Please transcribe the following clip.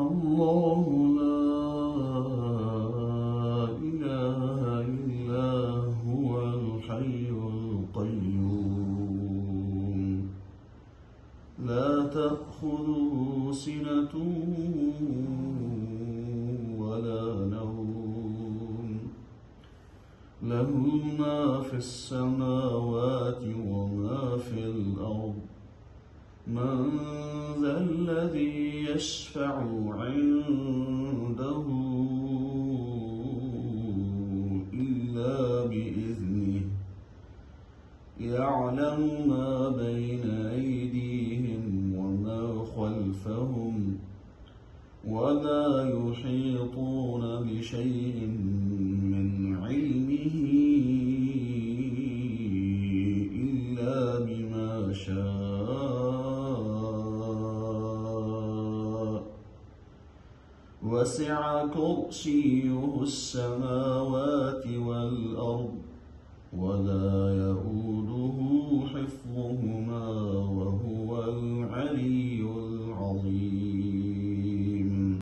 الله لا إله إلا هو الحي القيوم لا تأخذه سنة ولا نوم له ما في السماوات وما في الأرض من ذا الذي يشفع عنده إلا بإذنه يعلم ما بين أيديهم وما خلفهم ولا يحيطون بشيء من علمه إلا بما شاء وسع كرسيه السماوات والأرض ولا